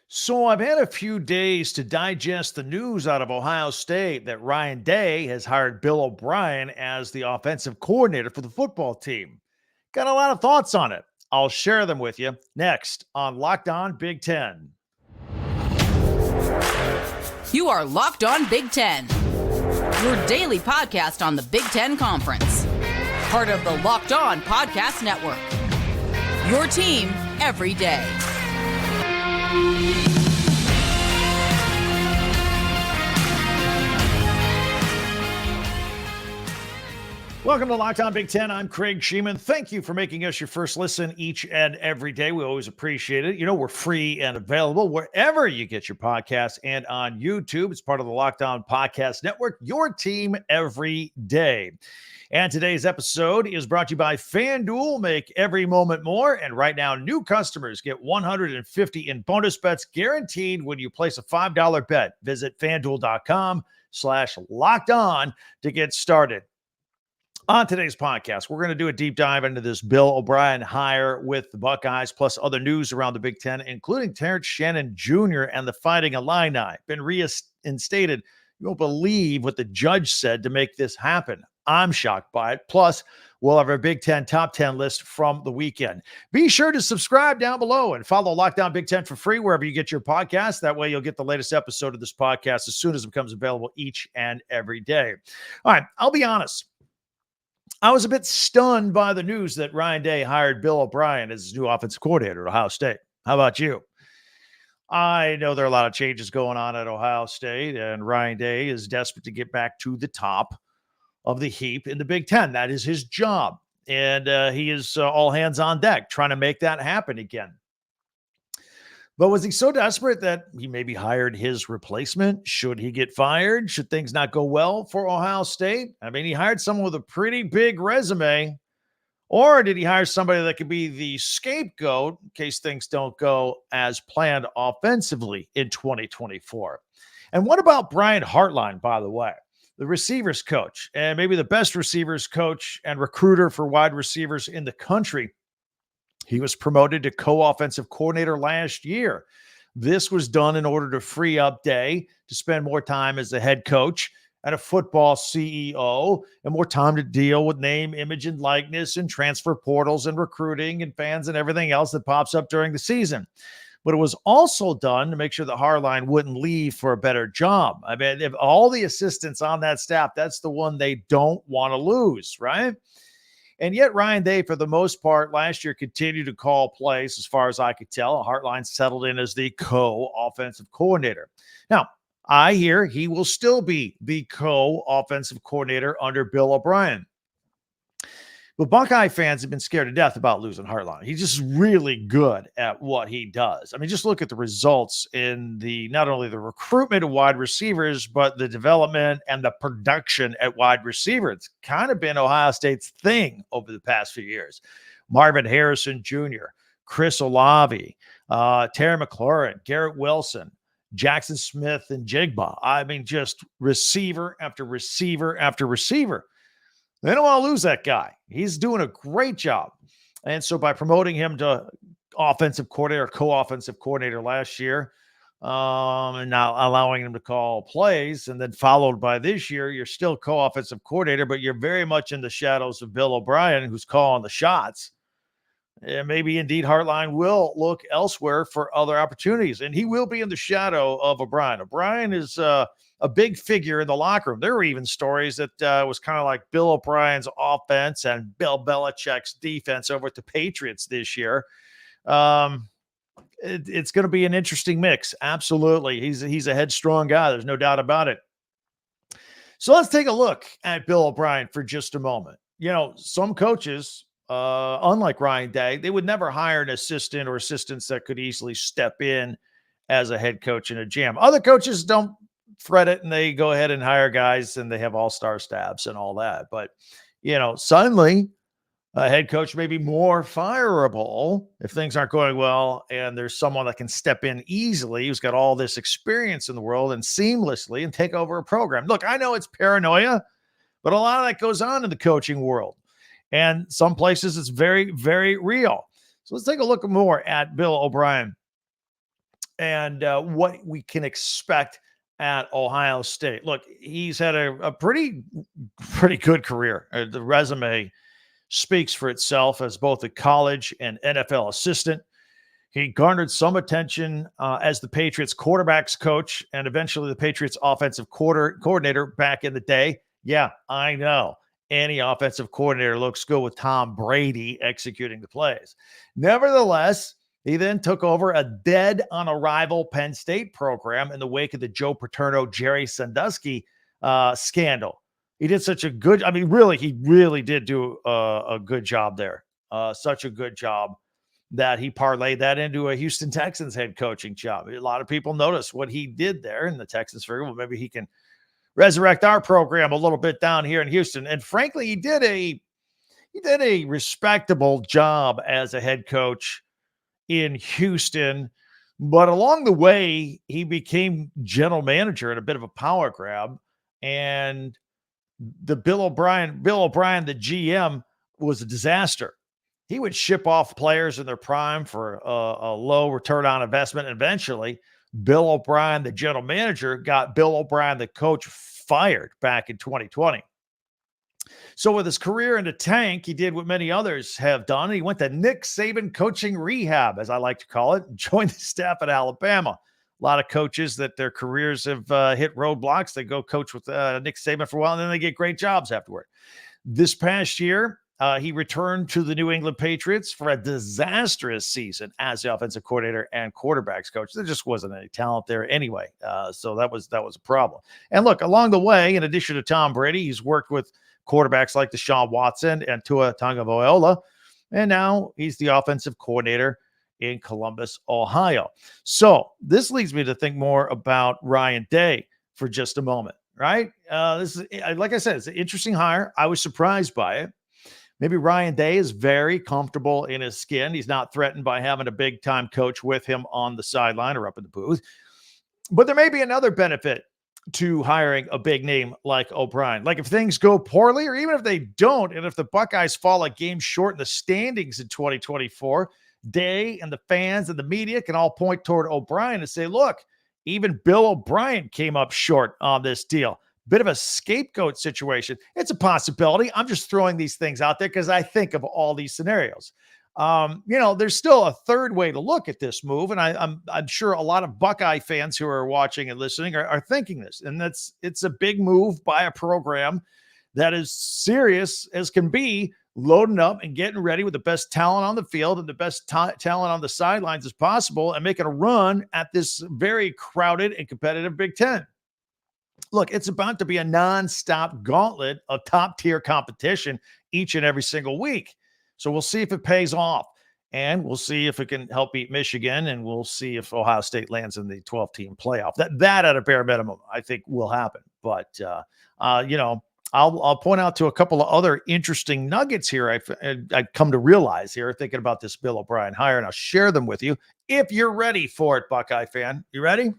So I've had a few days to digest the news out of Ohio State that Ryan Day has hired Bill O'Brien as the offensive coordinator for the football team. Got a lot of thoughts on it. I'll share them with you next on Locked On Big Ten. You are Locked On Big Ten, your daily podcast on the Big Ten Conference. Part of the Locked On Podcast Network. Your team every day. Welcome to Locked On Big Ten. I'm Craig Sheeman. Thank you for making us your first listen each and every day. We always appreciate it. You know, we're free and available wherever you get your podcasts and on YouTube. It's part of the Locked On Podcast Network, your team every day. And today's episode is brought to you by FanDuel. Make every moment more. And right now, new customers get $150 in bonus bets guaranteed when you place a $5 bet. Visit FanDuel.com/locked-on to get started. On today's podcast, we're going to do a deep dive into this Bill O'Brien hire with the Buckeyes, plus other news around the Big Ten, including Terence Shannon Jr. and the Fighting Illini. Been reinstated. You won't believe what the judge said to make this happen. I'm shocked by it. Plus, we'll have our Big Ten top 10 list from the weekend. Be sure to subscribe down below and follow Locked On Big Ten for free wherever you get your podcast. That way you'll get the latest episode of this podcast as soon as it becomes available each and every day. All right, I'll be honest. I was a bit stunned by the news that Ryan Day hired Bill O'Brien as his new offensive coordinator at Ohio State. How about you? I know there are a lot of changes going on at Ohio State, and Ryan Day is desperate to get back to the top of the heap in the Big Ten. That is his job, and he is all hands on deck trying to make that happen again. But was he so desperate that he maybe hired his replacement? Should he get fired? Should things not go well for Ohio State? I mean, he hired someone with a pretty big resume. Or did he hire somebody that could be the scapegoat in case things don't go as planned offensively in 2024? And what about Brian Hartline, by the way, the receivers coach, and maybe the best receivers coach and recruiter for wide receivers in the country? He was promoted to co-offensive coordinator last year. This was done in order to free up Day to spend more time as the head coach and a football CEO and more time to deal with name, image, and likeness and transfer portals and recruiting and fans and everything else that pops up during the season. But it was also done to make sure that Hartline wouldn't leave for a better job. I mean, if all the assistants on that staff, that's the one they don't want to lose, right? And yet Ryan Day, for the most part, last year continued to call plays, as far as I could tell. Hartline settled in as the co-offensive coordinator. Now, I hear he will still be the co-offensive coordinator under Bill O'Brien. But Buckeye fans have been scared to death about losing Hartline. He's just really good at what he does. I mean, just look at the results in not only the recruitment of wide receivers, but the development and the production at wide receiver. It's kind of been Ohio State's thing over the past few years. Marvin Harrison Jr., Chris Olave, Terry McLaurin, Garrett Wilson, Jackson Smith, and Jigba. I mean, just receiver after receiver after receiver. They don't want to lose that guy. He's doing a great job. And so by promoting him to offensive coordinator, co-offensive coordinator last year, and now allowing him to call plays, and then followed by this year, you're still co-offensive coordinator, but you're very much in the shadows of Bill O'Brien, who's calling the shots. And maybe indeed Hartline will look elsewhere for other opportunities, and he will be in the shadow of O'Brien. O'Brien is a big figure in the locker room. There were even stories that was kind of like Bill O'Brien's offense and Bill Belichick's defense over at the Patriots this year. It's going to be an interesting mix. Absolutely. He's a headstrong guy. There's no doubt about it. So let's take a look at Bill O'Brien for just a moment. You know, some coaches, unlike Ryan Day, they would never hire an assistant or assistants that could easily step in as a head coach in a jam. Other coaches don't fret it, and they go ahead and hire guys, and they have all-star staffs and all that. But, you know, suddenly a head coach may be more fireable if things aren't going well, and there's someone that can step in easily who's got all this experience in the world and seamlessly and take over a program. Look, I know it's paranoia, but a lot of that goes on in the coaching world. And some places it's very, very real. So let's take a look more at Bill O'Brien. and what we can expect at Ohio State. Look, he's had a pretty good career. The resume speaks for itself as both a college and NFL assistant. He garnered some attention as the Patriots quarterbacks coach and eventually the Patriots offensive coordinator back in the day. Yeah, I know. Any offensive coordinator looks good with Tom Brady executing the plays. Nevertheless, he then took over a dead on arrival Penn State program in the wake of the Joe Paterno, Jerry Sandusky scandal. He did such a good, I mean, really, he really did do a good job there. Such a good job that he parlayed that into a Houston Texans head coaching job. A lot of people noticed what he did there, and the Texans figured, well, maybe he can resurrect our program a little bit down here in Houston. And frankly, he did a respectable job as a head coach in Houston. But along the way, he became general manager at a bit of a power grab. And the Bill O'Brien, the GM, was a disaster. He would ship off players in their prime for a low return on investment. Eventually, Bill O'Brien, the general manager, got Bill O'Brien, the coach, fired back in 2020. So with his career in the tank, he did what many others have done. He went to Nick Saban coaching rehab, as I like to call it, and joined the staff at Alabama. A lot of coaches that their careers have hit roadblocks. They go coach with Nick Saban for a while, and then they get great jobs afterward. This past year, he returned to the New England Patriots for a disastrous season as the offensive coordinator and quarterbacks coach. There just wasn't any talent there anyway. So that was a problem. And look, along the way, in addition to Tom Brady, he's worked with quarterbacks like DeShaun Watson and Tua Tagovailoa. And now he's the offensive coordinator in Columbus, Ohio. So this leads me to think more about Ryan Day for just a moment, right? This is, like I said, it's an interesting hire. I was surprised by it. Maybe Ryan Day is very comfortable in his skin. He's not threatened by having a big-time coach with him on the sideline or up in the booth. But there may be another benefit to hiring a big name like O'Brien. Like if things go poorly, or even if they don't, and if the Buckeyes fall a game short in the standings in 2024, Day and the fans and the media can all point toward O'Brien and say, look, even Bill O'Brien came up short on this deal. Bit of a scapegoat situation. It's a possibility. I'm just throwing these things out there because I think of all these scenarios. There's still a third way to look at this move, and I'm sure a lot of Buckeye fans who are watching and listening are thinking this, and it's a big move by a program that is serious as can be, loading up and getting ready with the best talent on the field and the best talent on the sidelines as possible, and making a run at this very crowded and competitive Big Ten. Look, it's about to be a nonstop gauntlet of top-tier competition each and every single week. So we'll see if it pays off, and we'll see if it can help beat Michigan, and we'll see if Ohio State lands in the 12-team playoff. That at a bare minimum, I think will happen. But, I'll point out to a couple of other interesting nuggets here I come to realize here thinking about this Bill O'Brien hire, and I'll share them with you if you're ready for it, Buckeye fan. You ready?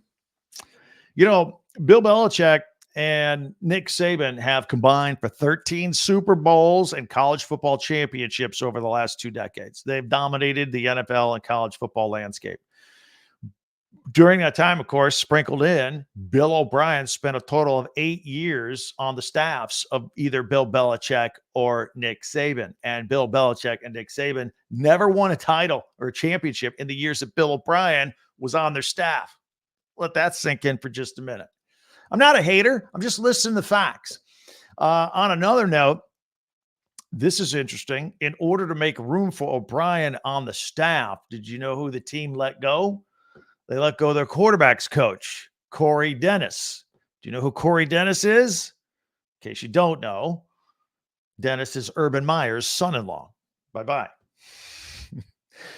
Bill Belichick and Nick Saban have combined for 13 Super Bowls and college football championships over the last 2 decades. They've dominated the NFL and college football landscape. During that time, of course, sprinkled in, Bill O'Brien spent a total of 8 years on the staffs of either Bill Belichick or Nick Saban. And Bill Belichick and Nick Saban never won a title or a championship in the years that Bill O'Brien was on their staff. Let that sink in for just a minute. I'm not a hater. I'm just listing the facts. On another note, this is interesting. In order to make room for O'Brien on the staff, did you know who the team let go? They let go of their quarterbacks coach, Corey Dennis. Do you know who Corey Dennis is? In case you don't know, Dennis is Urban Meyer's son-in-law. Bye-bye.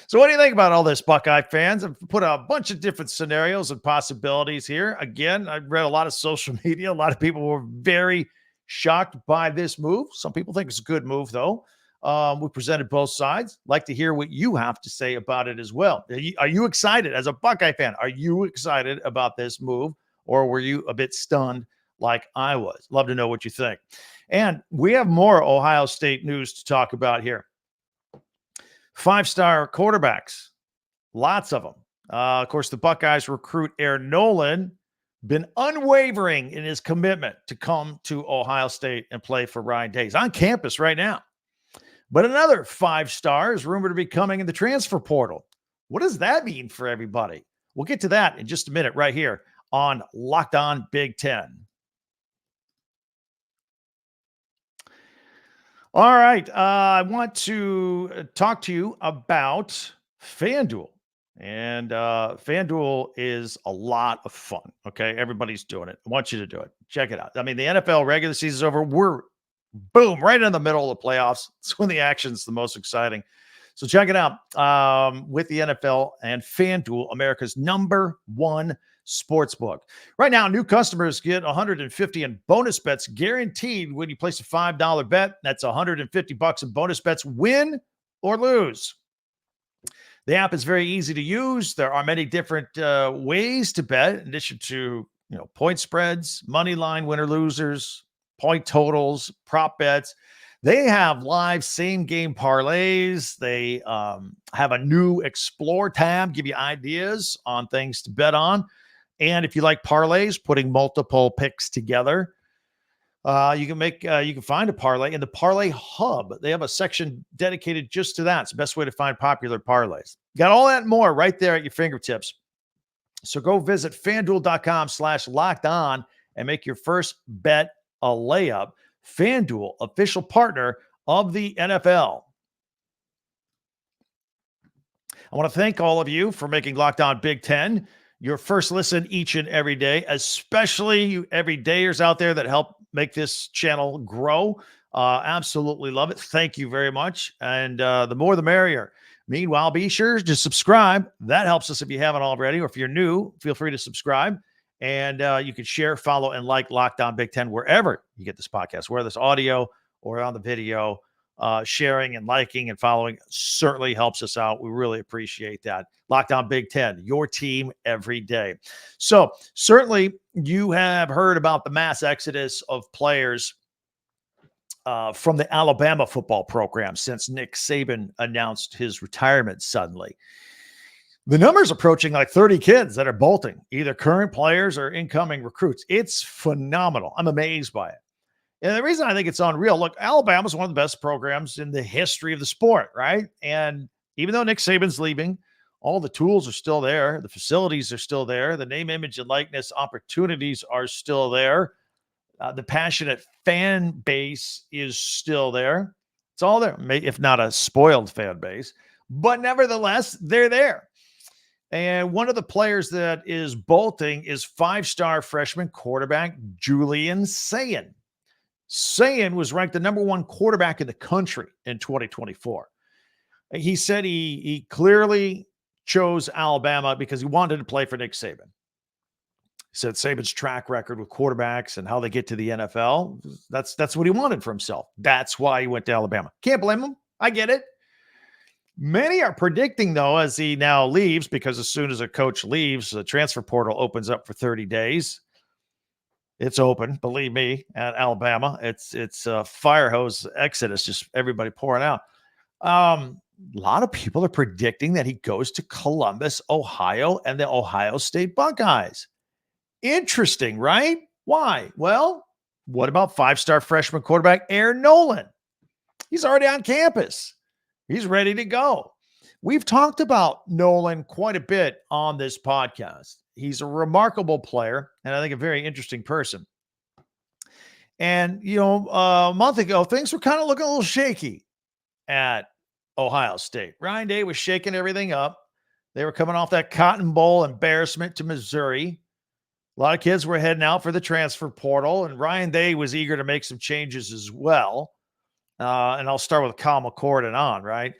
So what do you think about all this, Buckeye fans? I've put a bunch of different scenarios and possibilities here. Again, I read a lot of social media. A lot of people were very shocked by this move. Some people think it's a good move, though. We presented both sides. Like to hear what you have to say about it as well. Are you excited as a Buckeye fan? Are you excited about this move, or were you a bit stunned like I was? Love to know what you think. And we have more Ohio State news to talk about here. 5-star quarterbacks, lots of them. Of course, the Buckeyes recruit Aaron Nolan been unwavering in his commitment to come to Ohio State and play for Ryan Day. He's on campus right now. But another 5-star is rumored to be coming in the transfer portal. What does that mean for everybody? We'll get to that in just a minute right here on Locked On Big Ten. All right. I want to talk to you about FanDuel. And FanDuel is a lot of fun. Okay. Everybody's doing it. I want you to do it. Check it out. I mean, the NFL regular season is over. We're boom, right in the middle of the playoffs. It's when the action's the most exciting. So check it out with the NFL and FanDuel, America's #1 sportsbook. Right now, new customers get $150 in bonus bets guaranteed when you place a $5 bet. That's $150 in bonus bets, win or lose. The app is very easy to use. There are many different ways to bet, in addition to point spreads, money line winner losers, point totals, prop bets. They have live same game parlays. They have a new Explore tab, give you ideas on things to bet on. And if you like parlays, putting multiple picks together, you can find a parlay in the Parlay Hub. They have a section dedicated just to that. It's the best way to find popular parlays. Got all that and more right there at your fingertips. So go visit FanDuel.com/lockedon and make your first bet a layup. FanDuel, official partner of the NFL. I want to thank all of you for making Locked On Big Ten your first listen each and every day, especially you everydayers out there that help make this channel grow. Absolutely love it. Thank you very much. And the more the merrier. Meanwhile, be sure to subscribe. That helps us if you haven't already, or if you're new, feel free to subscribe. And you can share, follow, and like Locked On Big Ten wherever you get this podcast, whether it's audio or on the video. Sharing and liking and following certainly helps us out. We really appreciate that. Locked On Big Ten, your team every day. So certainly you have heard about the mass exodus of players from the Alabama football program since Nick Saban announced his retirement suddenly. The number's approaching like 30 kids that are bolting, either current players or incoming recruits. It's phenomenal. I'm amazed by it. And the reason I think it's unreal, look, Alabama's one of the best programs in the history of the sport, right? And even though Nick Saban's leaving, all the tools are still there. The facilities are still there. The name, image, and likeness opportunities are still there. The passionate fan base is still there. It's all there, if not a spoiled fan base. But nevertheless, they're there. And one of the players that is bolting is 5-star freshman quarterback Julian Sayin. Sayin was ranked the #1 quarterback in the country in 2024. He said he clearly chose Alabama because he wanted to play for Nick Saban. He said Saban's track record with quarterbacks and how they get to the NFL, that's what he wanted for himself. That's why he went to Alabama. Can't blame him. I get it. Many are predicting, though, as he now leaves, because as soon as a coach leaves, the transfer portal opens up for 30 days. It's open, believe me, at Alabama. It's a fire hose exodus, just everybody pouring out. A lot of people are predicting that he goes to Columbus, Ohio, and the Ohio State Buckeyes. Interesting, right? Why? Well, what about 5-star freshman quarterback Aaron Nolan? He's already on campus. He's ready to go. We've talked about Nolan quite a bit on this podcast. He's a remarkable player, and I think a very interesting person. And, a month ago, things were kind of looking a little shaky at Ohio State. Ryan Day was shaking everything up. They were coming off that Cotton Bowl embarrassment to Missouri. A lot of kids were heading out for the transfer portal, and Ryan Day was eager to make some changes as well. And I'll start with Kyle McCord and on, right?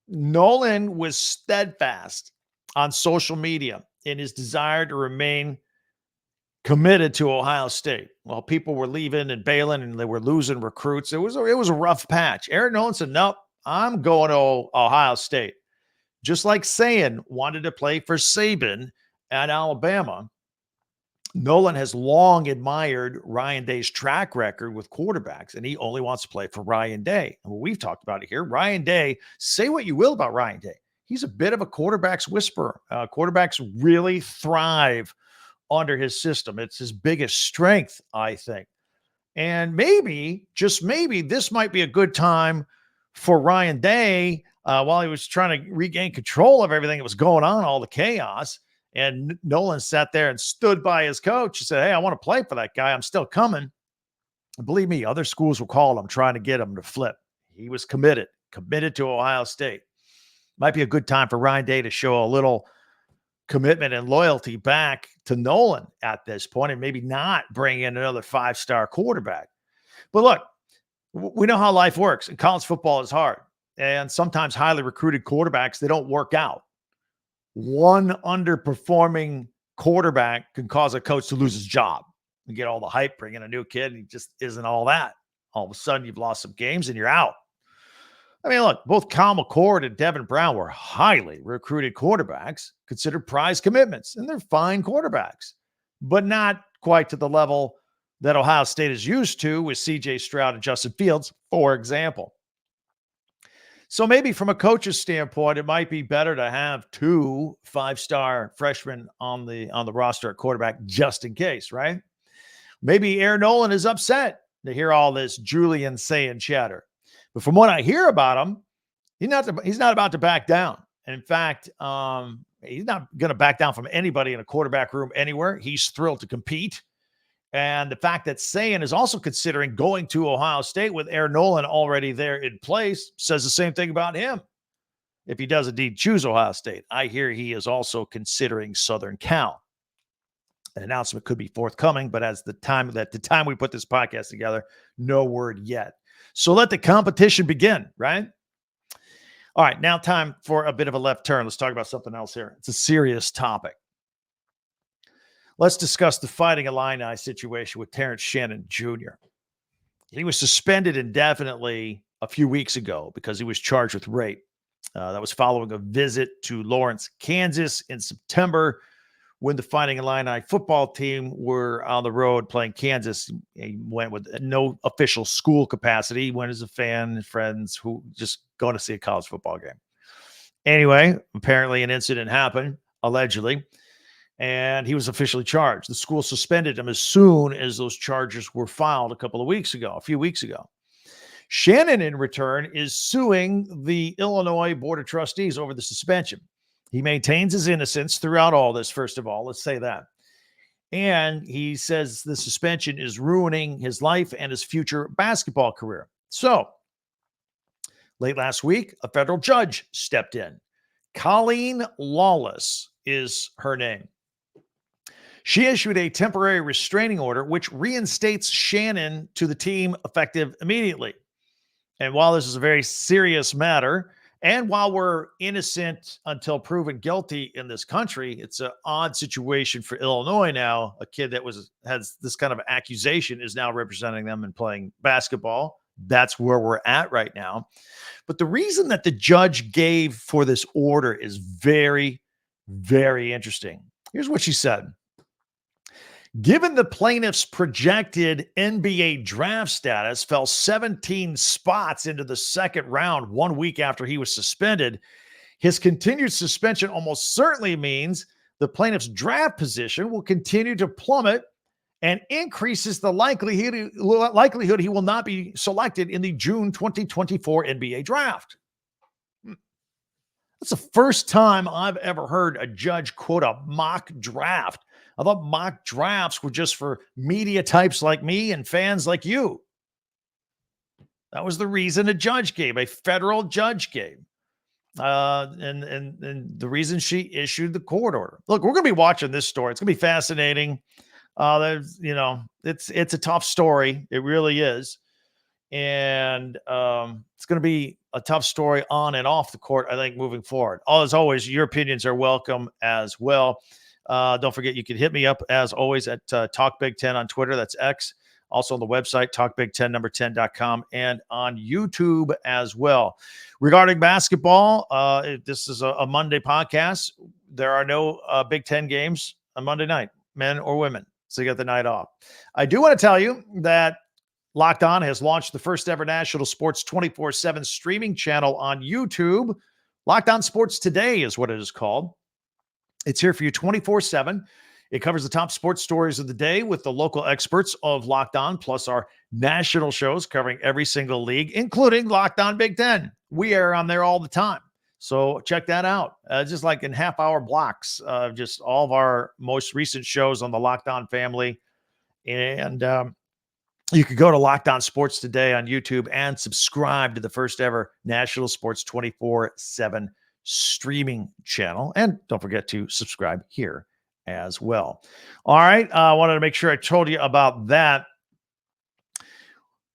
Nolan was steadfast on social media in his desire to remain committed to Ohio State. While people were leaving and bailing and they were losing recruits, it was a rough patch. Aaron Nolan said, nope, I'm going to Ohio State. Just like Sayin wanted to play for Saban at Alabama, Nolan has long admired Ryan Day's track record with quarterbacks, and he only wants to play for Ryan Day. And we've talked about it here. Ryan Day, say what you will about Ryan Day. he's a bit of a quarterback's whisperer. Quarterbacks really thrive under his system. It's his biggest strength, I think. And maybe, just maybe, this might be a good time for Ryan Day while he was trying to regain control of everything that was going on, all the chaos. And Nolan sat there and stood by his coach and said, hey, I want to play for that guy. I'm still coming. And believe me, other schools were calling him, trying to get him to flip. He was committed to Ohio State. Might be a good time for Ryan Day to show a little commitment and loyalty back to Nolan at this point, and maybe not bring in another 5-star quarterback. But look, we know how life works, and college football is hard. And sometimes highly recruited quarterbacks, they don't work out. One underperforming quarterback can cause a coach to lose his job. You get all the hype, bring in a new kid, and he just isn't all that. All of a sudden, you've lost some games and you're out. I mean, look, both Kyle McCord and Devin Brown were highly recruited quarterbacks, considered prize commitments, and they're fine quarterbacks, but not quite to the level that Ohio State is used to with C.J. Stroud and Justin Fields, for example. So maybe from a coach's standpoint, it might be better to have 2 5-star freshmen on the roster at quarterback just in case, right? Maybe Aaron Nolan is upset to hear all this Julian saying chatter. But from what I hear about him, he's not about to back down. And in fact, he's not going to back down from anybody in a quarterback room anywhere. He's thrilled to compete. And the fact that Saban is also considering going to Ohio State with Aaron Nolan already there in place says the same thing about him. If he does indeed choose Ohio State, I hear he is also considering Southern Cal. An announcement could be forthcoming, but at the time we put this podcast together, no word yet. So let the competition begin, right? All right, now time for a bit of a left turn. Let's talk about something else here. It's a serious topic. Let's discuss the Fighting Illini situation with Terence Shannon Jr. He was suspended indefinitely a few weeks ago because he was charged with rape. That was following a visit to Lawrence, Kansas in September when the Fighting Illini football team were on the road playing Kansas. He went with no official school capacity. He went as a fan and friends who just going to see a college football game. Anyway, apparently an incident happened, allegedly, and he was officially charged. The school suspended him as soon as those charges were filed a few weeks ago. Shannon, in return, is suing the Illinois Board of Trustees over the suspension. He maintains his innocence throughout all this, first of all. Let's say that. And he says the suspension is ruining his life and his future basketball career. So, late last week, a federal judge stepped in. Colleen Lawless is her name. She issued a temporary restraining order, which reinstates Shannon to the team effective immediately. And while this is a very serious matter, and while we're innocent until proven guilty in this country, it's an odd situation for Illinois now. A kid that has this kind of accusation is now representing them and playing basketball. That's where we're at right now. But the reason that the judge gave for this order is very, very interesting. Here's what she said. Given the plaintiff's projected NBA draft status fell 17 spots into the second round 1 week after he was suspended, his continued suspension almost certainly means the plaintiff's draft position will continue to plummet and increases the likelihood he will not be selected in the June 2024 NBA draft. That's the first time I've ever heard a judge quote a mock draft. I thought mock drafts were just for media types like me and fans like you. That was the reason a federal judge gave. And the reason she issued the court order. Look, we're going to be watching this story. It's going to be fascinating. It's a tough story. It really is. And it's going to be a tough story on and off the court, I think, moving forward. As always, your opinions are welcome as well. Don't forget, you can hit me up as always at Talk Big 10 on Twitter. That's X. Also on the website, talkbig10number10.com, and on YouTube as well. Regarding basketball, this is a Monday podcast. There are no Big Ten games on Monday night, men or women. So you got the night off. I do want to tell you that Locked On has launched the first ever national sports 24/7 streaming channel on YouTube. Locked On Sports Today is what it is called. It's here for you 24/7. It covers the top sports stories of the day with the local experts of Locked On, plus our national shows covering every single league, including Locked On Big Ten. We are on there all the time. So check that out. Just like in half-hour blocks, just all of our most recent shows on the Locked On family. And you could go to Locked On Sports Today on YouTube and subscribe to the first ever National Sports 24/7 streaming channel. And don't forget to subscribe here as well. All right. I wanted to make sure I told you about that.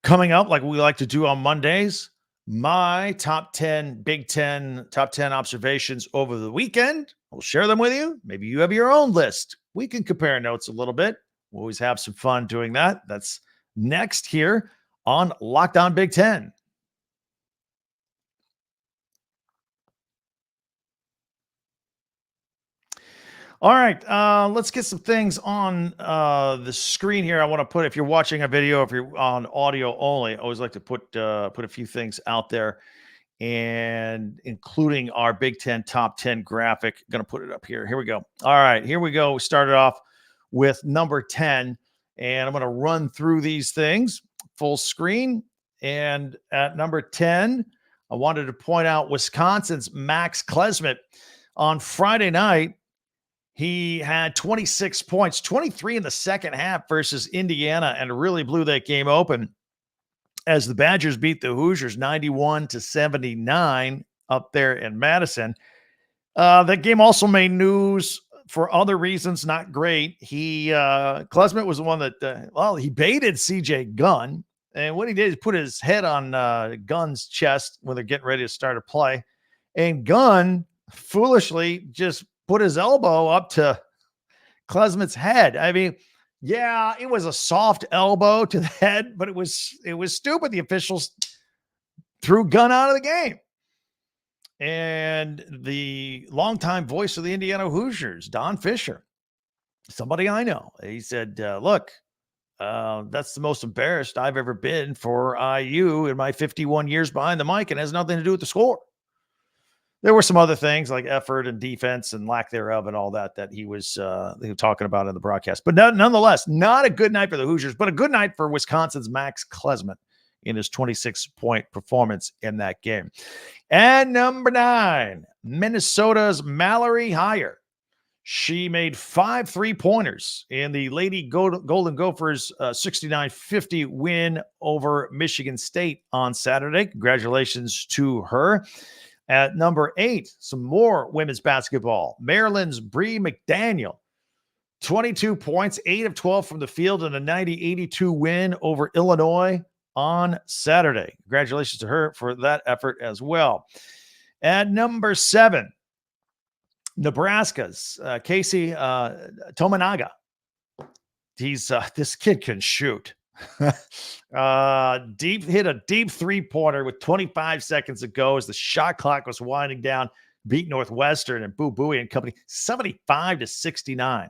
Coming up, like we like to do on Mondays, my top 10 Big Ten, top 10 observations over the weekend. We'll share them with you. Maybe you have your own list. We can compare notes a little bit. We'll always have some fun doing that. That's next here on Locked On Big Ten. All right, let's get some things on the screen here. I want to put, if you're watching a video, if you're on audio only, I always like to put a few things out there, and including our Big Ten top 10 graphic. Going to put it up here. Here we go. All right, here we go. We started off with number 10, and I'm going to run through these things full screen. And at number 10, I wanted to point out Wisconsin's Max Klesmit. On Friday night, he had 26 points, 23 in the second half versus Indiana, and really blew that game open as the Badgers beat the Hoosiers 91-79 up there in Madison. That game also made news for other reasons, not great. Klesmit was the one that, he baited CJ Gunn, and what he did is put his head on Gunn's chest when they're getting ready to start a play, and Gunn foolishly just put his elbow up to Klesmit's head. I mean, yeah, it was a soft elbow to the head, but it was stupid. The officials threw Gunn out of the game. And the longtime voice of the Indiana Hoosiers, Don Fisher, somebody I know, he said, look, that's the most embarrassed I've ever been for IU in my 51 years behind the mic, and has nothing to do with the score. There were some other things like effort and defense and lack thereof and all that he was talking about in the broadcast. But nonetheless, not a good night for the Hoosiers, but a good night for Wisconsin's Max Klesmit in his 26-point performance in that game. And number 9, Minnesota's Mallory Heyer. She made 5 3-pointers in the Lady Golden Gophers 69-50 win over Michigan State on Saturday. Congratulations to her. At number 8, some more women's basketball. Maryland's Bree McDaniel, 22 points, 8 of 12 from the field in a 90-82 win over Illinois on Saturday. Congratulations to her for that effort as well. At number 7, Nebraska's Casey Tominaga. This kid can shoot. Hit a deep 3-pointer with 25 seconds to go as the shot clock was winding down, beat Northwestern and Boo Buie and company 75-69.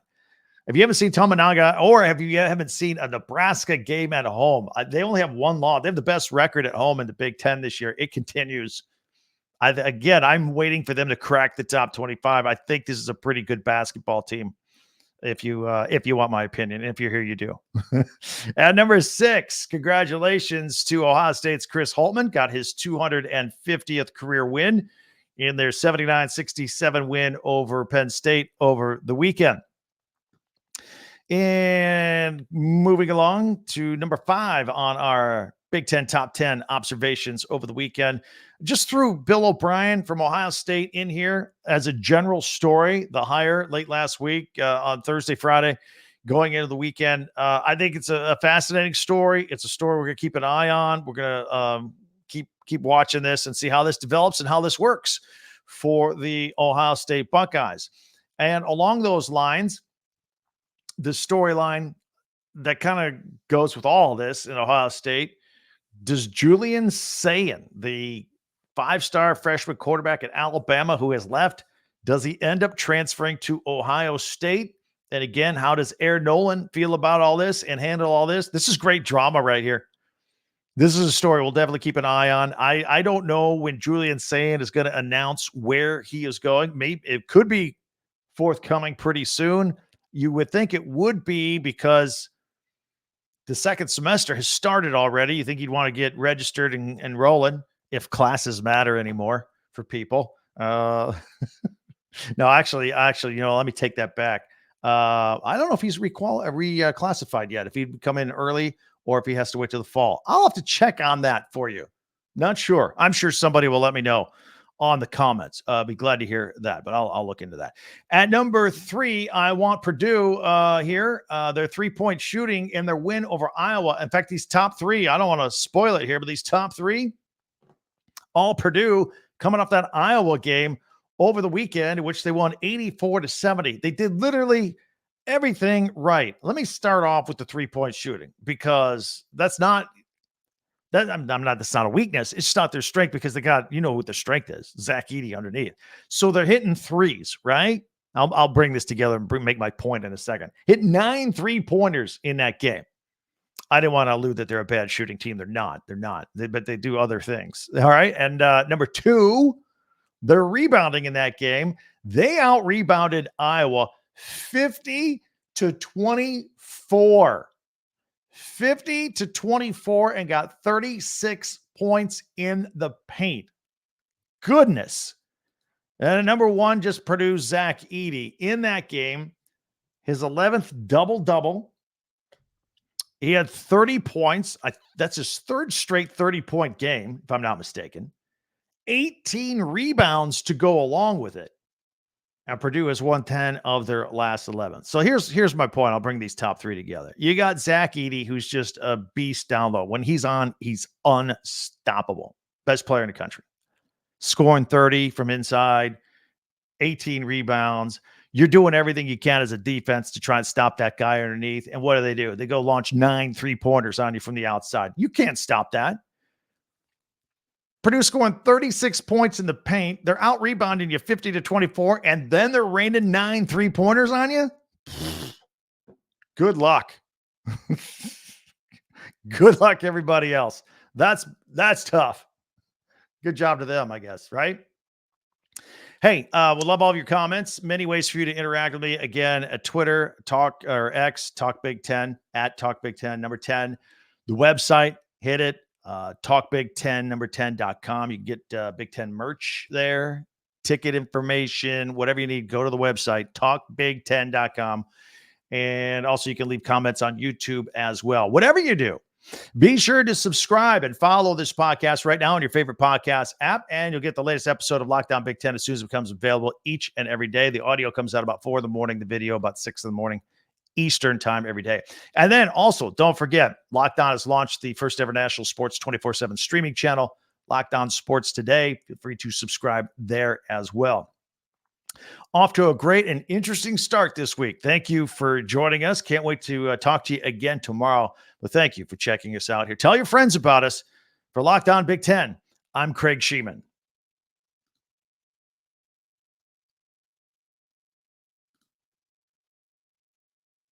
If you haven't seen Tominaga, or haven't seen a Nebraska game at home, they only have one loss. They have the best record at home in the Big Ten this year. It continues. I'm waiting for them to crack the top 25. I think this is a pretty good basketball team. If you want my opinion, if you're here, you do. At number 6, congratulations to Ohio State's Chris Holtmann, got his 250th career win in their 79-67 win over Penn State over the weekend. And moving along to number 5 on our Big Ten top 10 observations over the weekend. Just threw Bill O'Brien from Ohio State in here as a general story, the hire late last week on Thursday, Friday, going into the weekend. I think it's a fascinating story. It's a story we're going to keep an eye on. We're going to keep watching this and see how this develops and how this works for the Ohio State Buckeyes. And along those lines, the storyline that kind of goes with all of this in Ohio State, does Julian Sayin, the 5-star freshman quarterback at Alabama who has left, does he end up transferring to Ohio State? And again, how does Air Nolan feel about all this and handle all this? This is great drama right here. This is a story we'll definitely keep an eye on. I don't know when Julian Saban is going to announce where he is going. Maybe it could be forthcoming pretty soon. You would think it would be because the second semester has started already. You think you'd want to get registered and rolling if classes matter anymore for people. No, actually, let me take that back. I don't know if he's reclassified yet, if he'd come in early or if he has to wait till the fall. I'll have to check on that for you. Not sure. I'm sure somebody will let me know on the comments. Be glad to hear that, but I'll look into that. At number 3, I want Purdue here. Their 3-point shooting in their win over Iowa. In fact, these top 3, I don't want to spoil it here, but these top 3, all Purdue coming off that Iowa game over the weekend, in which they won 84-70. They did literally everything right. Let me start off with the 3-point shooting, because that's not a weakness. It's not their strength, because they got, what their strength is. Zach Edey underneath. So they're hitting threes, right? I'll bring this together and make my point in a second. Hit 9 3-pointers in that game. I didn't want to allude that they're a bad shooting team. They're not. But they do other things. All right. And number 2, they're rebounding in that game. They out-rebounded Iowa 50-24. 50-24 and got 36 points in the paint. Goodness. And number 1 just produced Zach Edey in that game. His 11th double-double. He had 30 points. That's his 3rd straight 30-point game, if I'm not mistaken. 18 rebounds to go along with it. And Purdue has won 10 of their last 11. So here's my point. I'll bring these top 3 together. You got Zach Edey, who's just a beast down low. When he's on, he's unstoppable. Best player in the country. Scoring 30 from inside, 18 rebounds. You're doing everything you can as a defense to try and stop that guy underneath. And what do? They go launch 9 3-pointers on you from the outside. You can't stop that. Purdue scoring 36 points in the paint. They're out-rebounding you 50-24, and then they're raining 9 3-pointers on you? Good luck. Good luck, everybody else. That's tough. Good job to them, I guess, right? Hey, we'll love all of your comments. Many ways for you to interact with me. Again, at Twitter, X, Talk Big 10, at Talk Big 10, number 10. The website, hit it. talkbig10number10.com. You can get Big Ten merch there, ticket information, whatever you need. Go to the website, talkbig10.com. And also you can leave comments on YouTube as well. Whatever you do, be sure to subscribe and follow this podcast right now on your favorite podcast app, and you'll get the latest episode of Lockdown Big Ten as soon as it becomes available each and every day. The audio comes out about 4 a.m, the video about 6 a.m. Eastern time every day. And then also, don't forget, Locked On has launched the first ever national sports 24/7 streaming channel, Locked On Sports Today. Feel free to subscribe there as well. Off to a great and interesting start this week. Thank you for joining us. Can't wait to talk to you again tomorrow. But thank you for checking us out here. Tell your friends about us. For Locked On Big Ten, I'm Craig Sheeman.